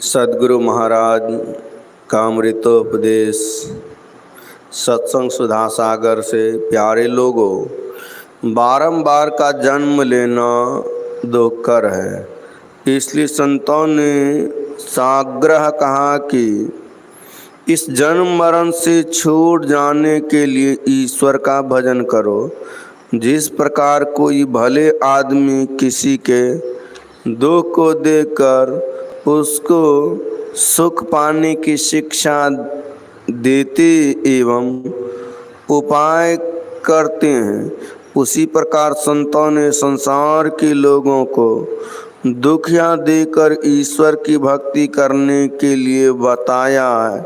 सद्गुरु महाराज का अमृतोपदेश सत्संग सुधा सागर से। प्यारे लोगों, बारंबार का जन्म लेना दुखकर है, इसलिए संतों ने साग्रह कहा कि इस जन्म मरण से छूट जाने के लिए ईश्वर का भजन करो। जिस प्रकार कोई भले आदमी किसी के दुख को देखकर उसको सुख पाने की शिक्षा देते एवं उपाय करते हैं, उसी प्रकार संतों ने संसार के लोगों को दुखिया देकर ईश्वर की भक्ति करने के लिए बताया है।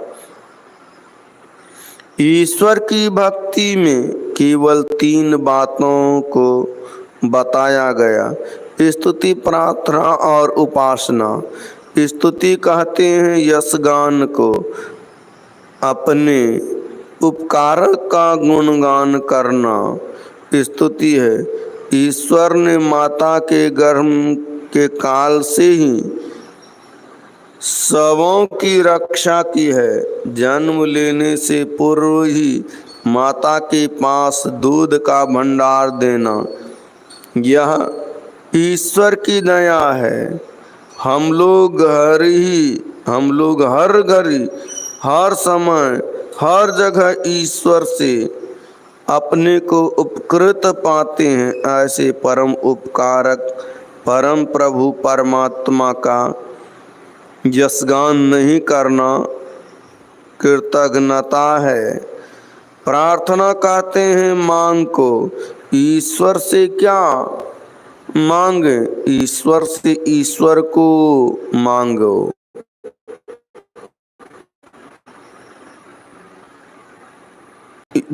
ईश्वर की भक्ति में केवल 3 बातों को बताया गया: स्तुति, प्रार्थना और उपासना। स्तुति कहते हैं यशगान को, अपने उपकारक का गुणगान करना स्तुति है। ईश्वर ने माता के गर्भ के काल से ही सबों की रक्षा की है। जन्म लेने से पूर्व ही माता के पास दूध का भंडार देना, यह ईश्वर की दया है। हम लोग हर घड़ी, हर समय, हर जगह ईश्वर से अपने को उपकृत पाते हैं। ऐसे परम उपकारक परम प्रभु परमात्मा का यशगान नहीं करना कृतज्ञता है। प्रार्थना कहते हैं मांग को। ईश्वर से क्या मांगे? ईश्वर से ईश्वर को मांगो।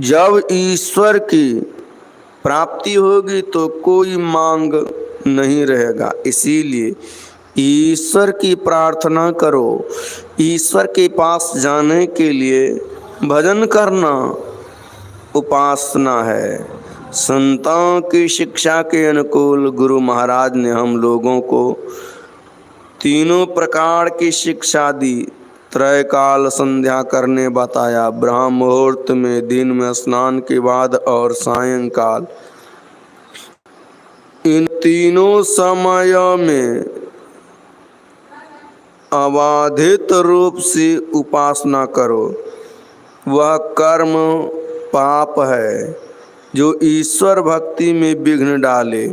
जब ईश्वर की प्राप्ति होगी तो कोई मांग नहीं रहेगा। इसीलिए ईश्वर की प्रार्थना करो। ईश्वर के पास जाने के लिए भजन करना उपासना है। संतों की शिक्षा के अनुकूल गुरु महाराज ने हम लोगों को 3 प्रकार की शिक्षा दी। त्रैकाल संध्या करने बताया, ब्रह्म मुहूर्त में, दिन में स्नान के बाद और सायंकाल। इन तीनों समयों में अबाधित रूप से उपासना करो। वह कर्म पाप है जो ईश्वर भक्ति में विघ्न डाले।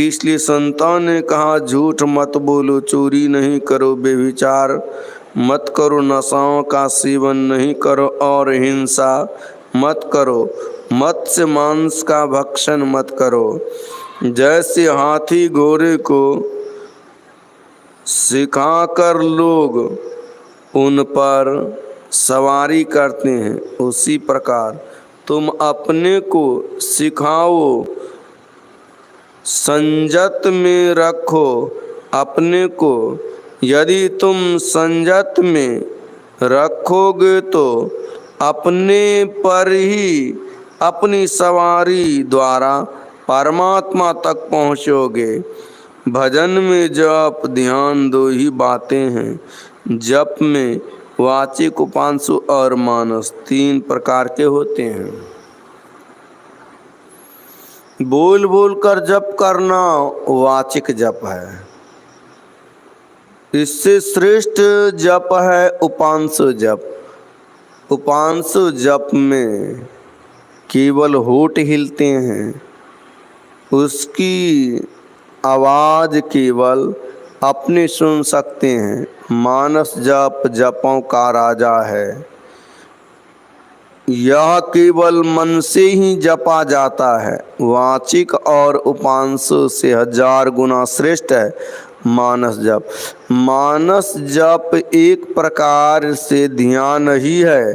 इसलिए संतों ने कहा, झूठ मत बोलो, चोरी नहीं करो, व्यभिचार मत करो, नशाओं का सेवन नहीं करो और हिंसा मत करो, मत्स्य मांस का भक्षण मत करो। जैसे हाथी घोड़े को सिखाकर लोग उन पर सवारी करते हैं, उसी प्रकार तुम अपने को सिखाओ, संयत में रखो अपने को। यदि तुम संयत में रखोगे तो अपने पर ही अपनी सवारी द्वारा परमात्मा तक पहुँचोगे। भजन में जप, ध्यान 2 ही बातें हैं। जप में वाचिक, उपांशु और मानस 3 प्रकार के होते हैं। बोल बोल कर जप करना वाचिक जप है। इससे श्रेष्ठ जप है उपांशु जप। उपांशु जप में केवल होठ हिलते हैं, उसकी आवाज केवल अपने सुन सकते हैं। मानस जप जपों का राजा है। यह केवल मन से ही जपा जाता है। वाचिक और उपांशु से 1000 गुना श्रेष्ठ है मानस जप। मानस जप एक प्रकार से ध्यान ही है।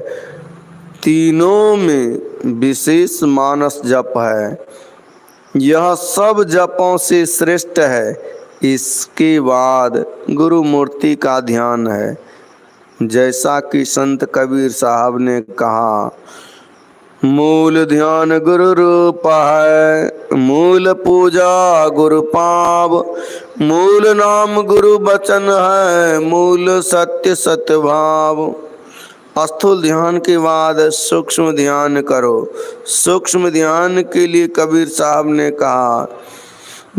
तीनों में विशेष मानस जप है। यह सब जपों से श्रेष्ठ है। इसके बाद गुरु मूर्ति का ध्यान है। जैसा कि संत कबीर साहब ने कहा, मूल ध्यान गुरु रूप है, मूल पूजा गुरु पाव, मूल नाम गुरु वचन है, मूल सत्य सत्य भाव। स्थूल ध्यान के बाद सूक्ष्म ध्यान करो। सूक्ष्म ध्यान के लिए कबीर साहब ने कहा,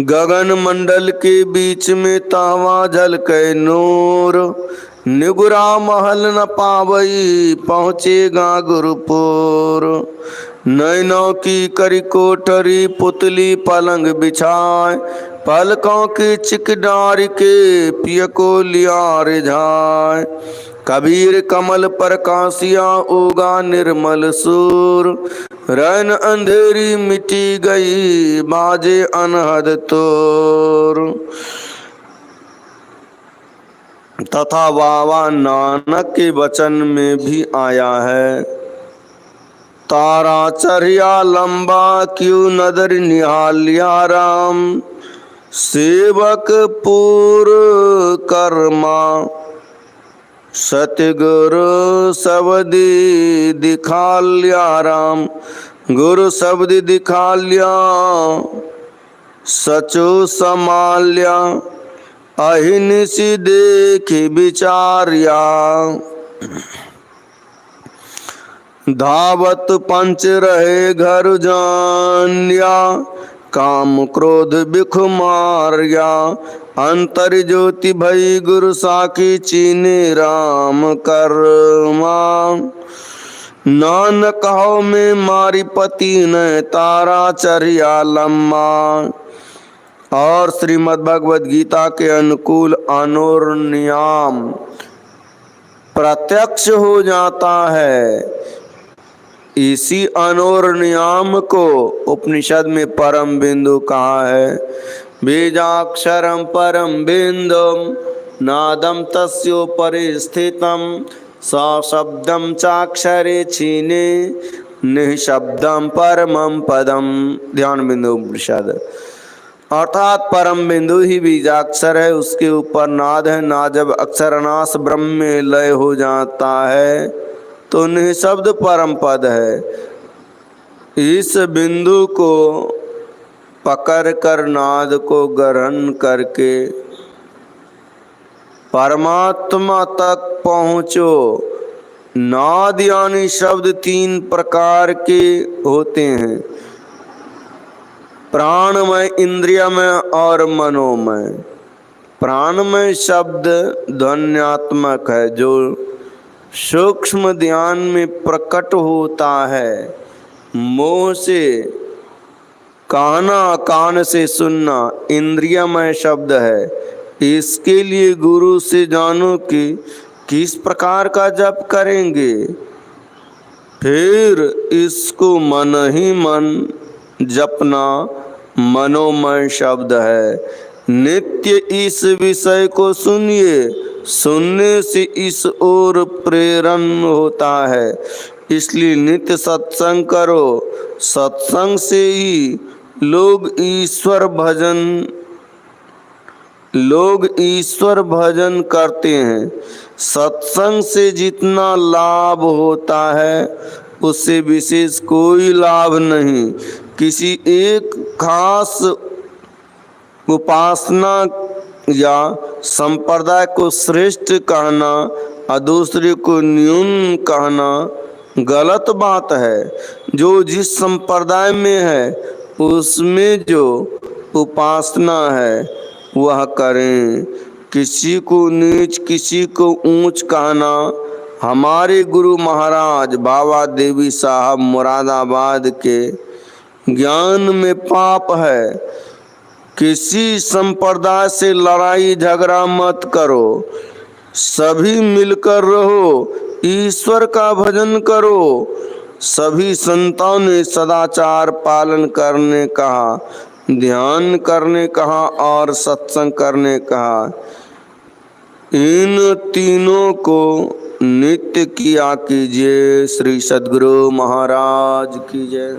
गगन मंडल के बीच में तावा झलके नूर, निगुरा महल न पावई पहुँचेगा गुरुपुर। नैनों की करी कोठरी पुतली पलंग बिछाए, पलकों की चिकडार के पिय को लिया रिझाए। कबीर कमल पर कांसिया उगा निर्मल सूर, रैन अंधेरी मिटी गई बाजे अनहद तोर। तथा बाबा नानक के वचन में भी आया है, तारा चढ़िया लंबा क्यों नदर निहालिया राम, सेवक पूर कर्मा सतगुरु शब्दी दिखा लिया राम। गुरु शब्द दिखा लिया सचो समाल्या, अहिनिसी देखी विचारिया। धावत पंच रहे घर जानिया, काम क्रोध बिख मारिया। अंतर ज्योति भई गुरु साखी चीने राम कर्मा, नानक कहो में मारी पति ने तारा चरिया लम्मा। और श्रीमद् भगवद गीता के अनुकूल अनुर नियम प्रत्यक्ष हो जाता है। इसी अनुर नियम को उपनिषद में परम बिंदु कहा है, बीजाक्षरम परम बिंदुम नादम तस्योपरि स्थितम, सशब्दम चाक्षरे छीने निःशब्दम परमं पदम। ध्यान बिंदु उपनिषद अर्थात परम बिंदु ही बीजाक्षर है, उसके ऊपर नाद है। नाद जब अक्षरनाश ब्रह्म में लय हो जाता है तो निःशब्द परम पद है। इस बिंदु को पकड़ कर नाद को ग्रहण करके परमात्मा तक पहुँचो। नाद यानी शब्द तीन प्रकार के होते हैं, प्राणमय, इंद्रियमय और मनोमय। प्राणमय शब्द ध्वन्यात्मक है, जो सूक्ष्म ध्यान में प्रकट होता है। मुँह से कहना, कान से सुनना इंद्रियमय शब्द है। इसके लिए गुरु से जानो कि किस प्रकार का जप करेंगे, फिर इसको मन ही मन जपना मनोमय शब्द है। नित्य इस विषय को सुनिए, सुनने से इस ओर प्रेरण होता है। इसलिए नित्य सत्संग करो। सत्संग से ही लोग ईश्वर भजन करते हैं। सत्संग से जितना लाभ होता है उससे विशेष कोई लाभ नहीं। किसी एक खास उपासना या संप्रदाय को श्रेष्ठ कहना और दूसरे को न्यून कहना गलत बात है। जो जिस संप्रदाय में है उसमें जो उपासना है वह करें। किसी को नीच किसी को ऊंच कहना हमारे गुरु महाराज बाबा देवी साहब मुरादाबाद के ज्ञान में पाप है। किसी संप्रदाय से लड़ाई झगड़ा मत करो, सभी मिलकर रहो, ईश्वर का भजन करो। सभी संतों ने सदाचार पालन करने कहा, ध्यान करने कहा और सत्संग करने कहा। इन तीनों को नित्य किया कीजिए। श्री सद्गुरु महाराज की जय।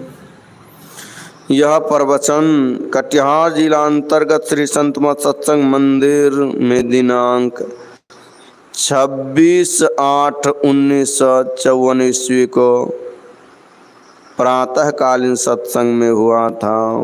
यह प्रवचन कटिहार जिला अंतर्गत श्री संत मत सत्संग मंदिर में दिनांक 26/8/1954 ईस्वी को प्रातःकालीन सत्संग में हुआ था।